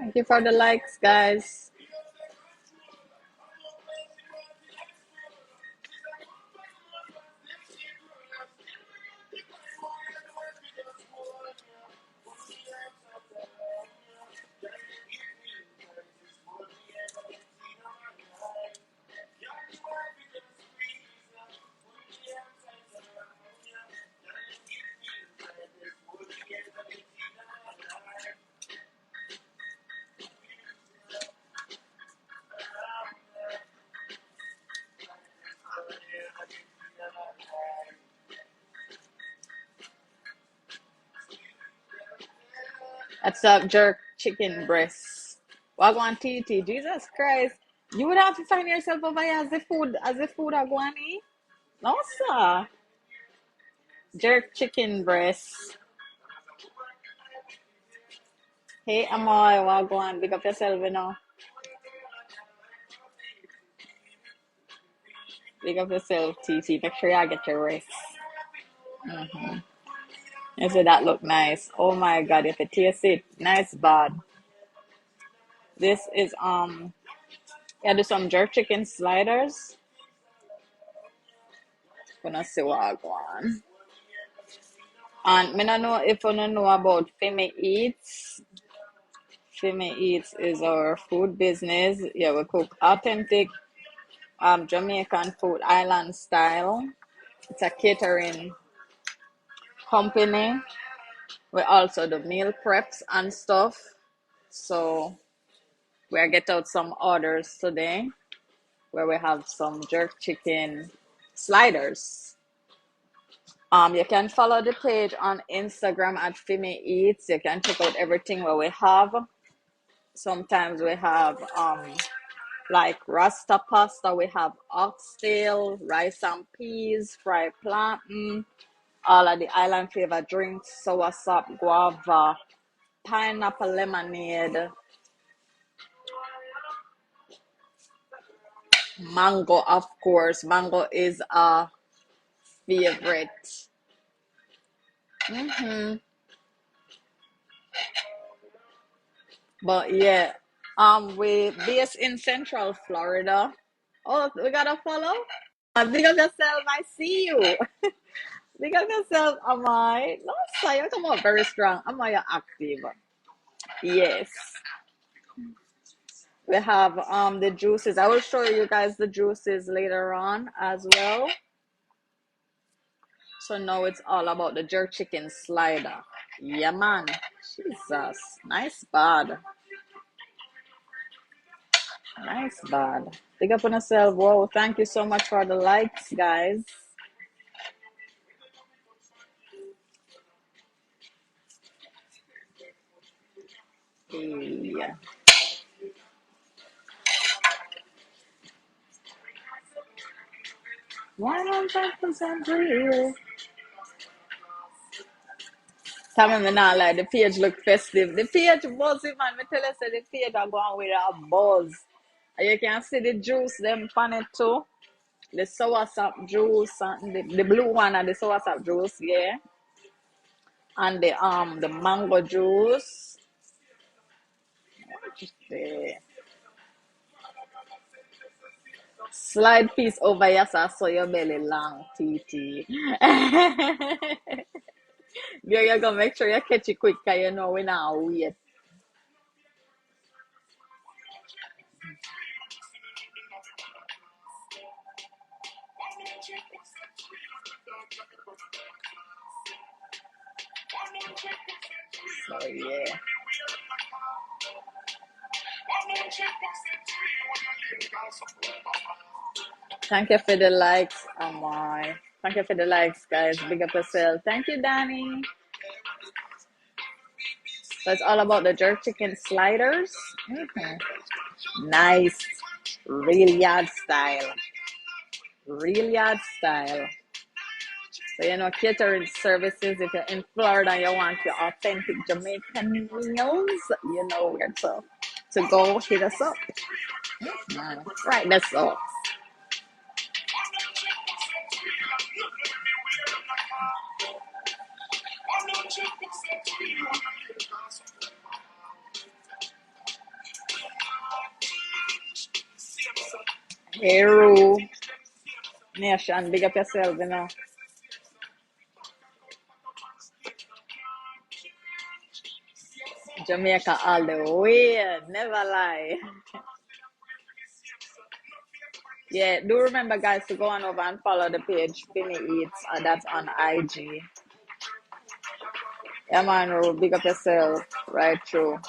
Thank you for the likes, guys. That's up, jerk chicken breast. Wagwan TT. Jesus Christ. You would have to find yourself over here as the food are going eat. No, sir. Jerk chicken breast. Hey, Amoy, Wagwan. Big up yourself, you know. Big up yourself, TT. Make sure you get your rest. Mm-hmm. You say that look nice. Oh my God, if you taste it, nice bad. This is yeah, do some jerk chicken sliders. Gonna see what I want. And me not know if you don't know about Fimi Eats. Fimi Eats is our food business. Yeah, we cook authentic Jamaican food, island style. It's a catering company. We also do meal preps and stuff. So we're get out some orders today where we have some jerk chicken sliders. You can follow the page on Instagram at Fimi Eats. You can check out everything where we have. Sometimes we have like rasta pasta, we have oxtail, rice and peas, fried plantain, all of the island flavor drinks, sour sop, guava, pineapple lemonade, mango, of course. Mango is a favorite. Mm-hmm. But yeah, we based in Central Florida. Oh, we gotta follow. Big up yourself. I see you. Big up yourself. Am I? No, sir, you come out very strong. Am I active? Yes. We have the juices. I will show you guys the juices later on as well. So now it's all about the jerk chicken slider. Yeah, man. Jesus. Nice bad. Nice bad. Big up on yourself. Whoa, thank you so much for the likes, guys. Yeah. 100% real. Tell me now, like the page look festive. The page buzzy, man. Me tell you, say the page are going with a buzz. And you can see the juice them on it too. The sour sap juice and the blue one and the sour sap juice, yeah. And the mango juice. The slide piece over here, so your belly long, TT. You're gonna make sure you catch it quick, cause you know we now wait. So yeah. Thank you for the likes, Amoy. Thank you for the likes, guys. Big up yourself. Thank you, Danny. So it's all about the jerk chicken sliders. Nice. Real yard style. Real yard style. So, you know, catering services, if you're in Florida and you want your authentic Jamaican meals, you know where to go hit us up. Right, that's all. Heru Nation, big up yourself, you know. Jamaica all the way, never lie. Yeah, do remember, guys, to go on over and follow the page Fimi Eats. That's on IG. Yeah, man, Ro, big up yourself. Right through.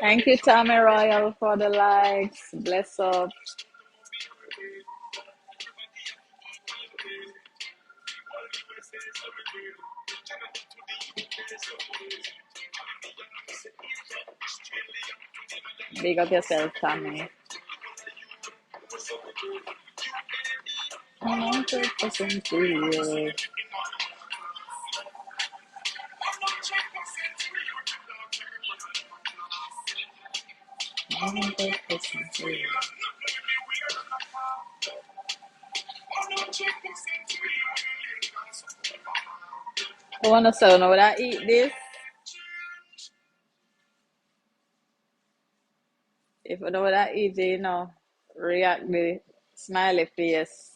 Thank you, Tommy Royal, for the likes. Bless up. Big up yourself, Tommy. 100% real. I want to say, when I eat this, if you know what I eat, react the smiley face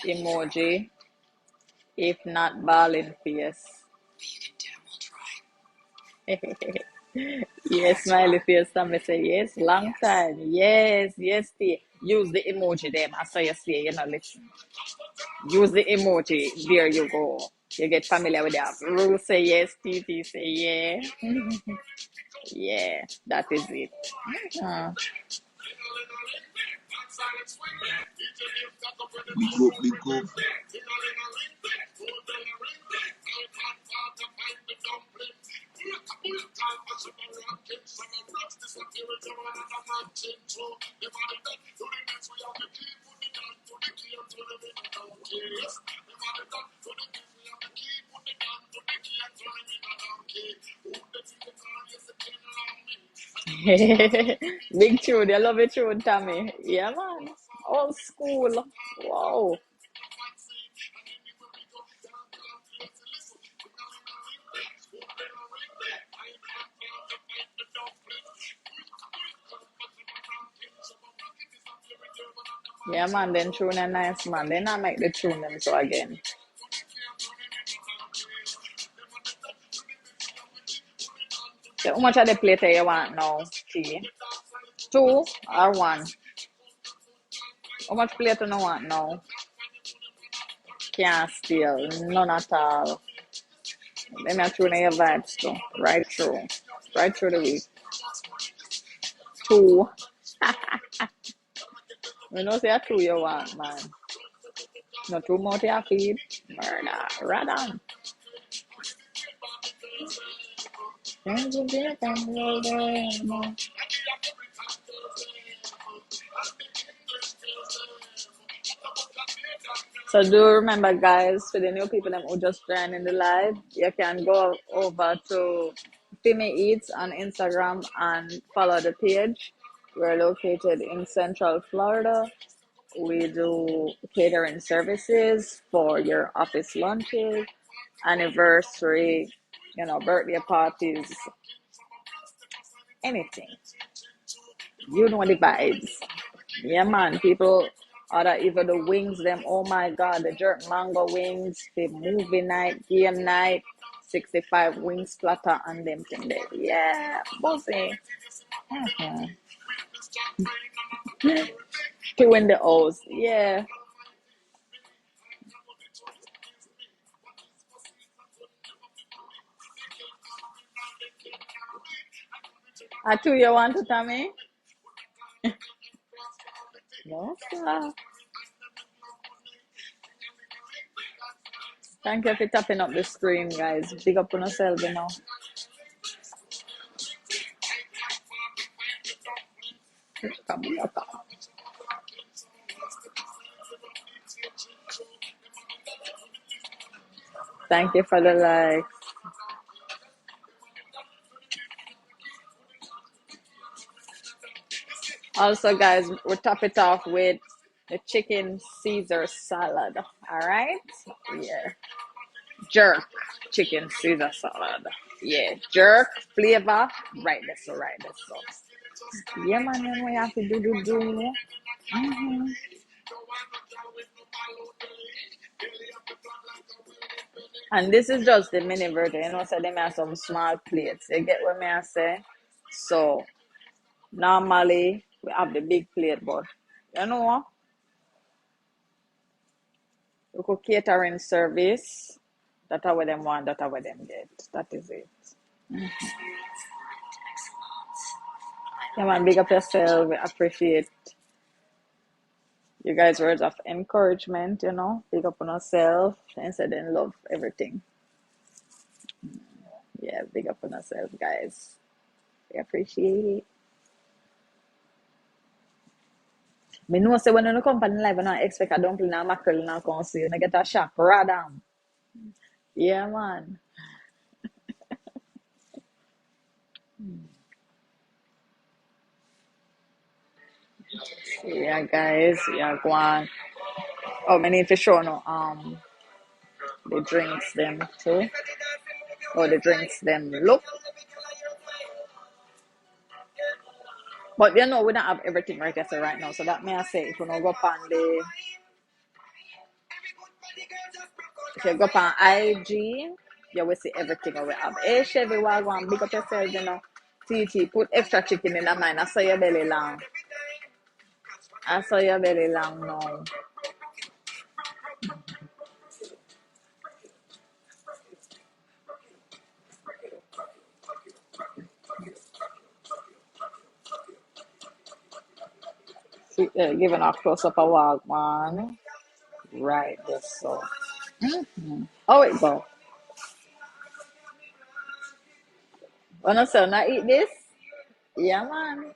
emoji, if not balling face. Yes, smiley face. Somebody say yes, long time. Yes, yes, T. Use the emoji them. I saw you say, listen. Use the emoji. There you go. You get familiar with that. Rule say yes, TT say yeah. Yeah, that is it. Uh, Big up. Big tune. I love it tune, Tommy. Yeah, man. Old school. Wow. Yeah, man. Then tune a nice, man. Then I make the tune them so again. So how much of the plate you want now, T? Two or one? How much plate you want now? Can't steal. None at all. Let me tune your vibes too. Right through. Right through the week. Two. You know, say a two you want, man. No two more to your feed. Murder. Right on. So do remember, guys, for the new people who just joined in the live, you can go over to Fimi Eats on Instagram and follow the page. We're located in Central Florida. We do catering services for your office lunches, anniversary, birthday parties, anything. You know the vibes. Yeah, man. People order even the wings, them. Oh my God, the jerk mango wings, the movie night, game night, 65 wings platter, and them thing there. Yeah, bossy. Mm-hmm. Two in the O's. Yeah. I two you want to tell me? No, sir. Thank you for tapping up the stream, guys. Big up on yourself. Thank you for the like. Also, guys, we top it off with the chicken Caesar salad. All right? Yeah. Jerk chicken Caesar salad. Yeah. Jerk flavor. Right there, so right there, so. Yeah, man, we have to do. Mm-hmm. And this is just the mini version. You know, so they may have some small plates. You get what I say? So normally we have the big plate, but you know what? We could catering service. That's what them want, that's what them get. That is it. Yeah, man, big up yourself. We appreciate you guys' words of encouragement, you know. Big up on yourself and say then love everything. Yeah, big up on yourself, guys. We appreciate it. Me know say when you come from live and I expect a dumpling and mackerel and come see you get a shock. Radam. Yeah, man. Yeah, guys. Yeah, go on. Oh, I need to show no the drinks them too. Oh, the drinks them look. But you know we don't have everything right here so right now. So that may I say if you know go up on the if you go up on IG, you will see everything we have. Hey Chevy Wagwan, big up yourself, you know. TT, put extra chicken in that mine. I saw your belly long. I saw your belly long now. Giving a close up a Wagwan. Right, this so. Oh, it go. Wanna say not eat this? Yeah, man.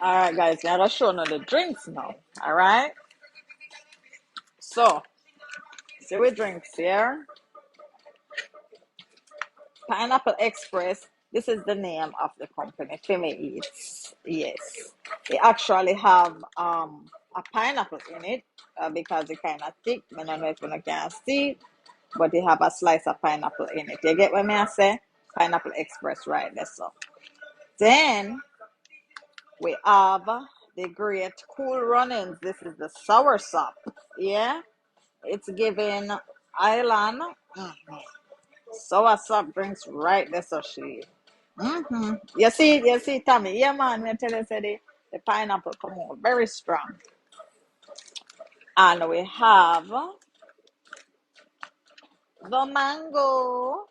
All right, guys. Now I'll show you the drinks now. All right. So, see we drinks here. Pineapple Express. This is the name of the company. Fimi Eats. Yes. They actually have a pineapple in it because it's kind of thick. I don't know if you can see, but they have a slice of pineapple in it. You get what I say? Pineapple Express, right there. So then we have the great Cool Runnings. This is the sour sop. Yeah, it's giving island. Sour sop drinks right there. So she. You see, Tommy. Yeah, man. Me tell you, say the pineapple come on very strong. And we have the mango.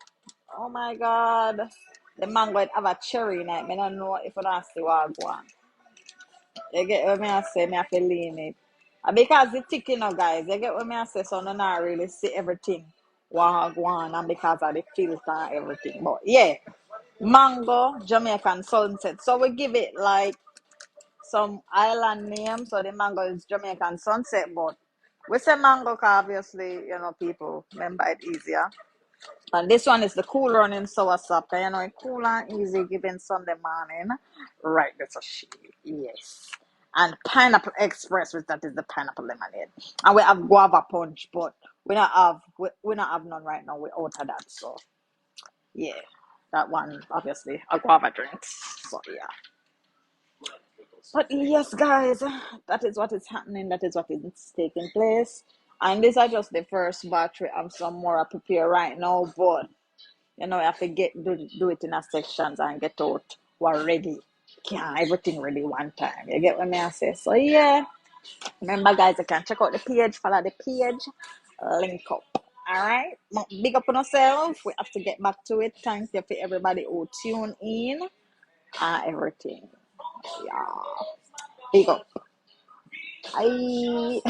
Oh my God. The mango it have a cherry in it. I don't know if you don't see what I want. You get what I say? I have to lean it. And because it's thick, you know, guys. You get what I say? So I don't really see everything. What I want. And because of the filter and everything. But yeah. Mango, Jamaican sunset. So we give it like some island name. So the mango is Jamaican sunset. But we say mango because obviously, you know, people remember it easier. And this one is the cool running sour sop. You know, cool and easy given Sunday morning. Right, that's a shit. Yes. And pineapple express, which that is the pineapple lemonade. And we have guava punch, but we not have none right now. We're out of that. So yeah. That one obviously a guava drinks. So yeah. But yes, guys, that is what is happening. That is what is taking place. And these are just the first batch. We have some more I prepare right now, but you know, you have to do it in a sections and get out what ready. Can't everything ready one time. You get what I say? So yeah. Remember guys, you can check out the page, follow the page, link up. Alright. Big up on yourself. We have to get back to it. Thank you for everybody who tune in. Everything. Yeah. Big up. Bye.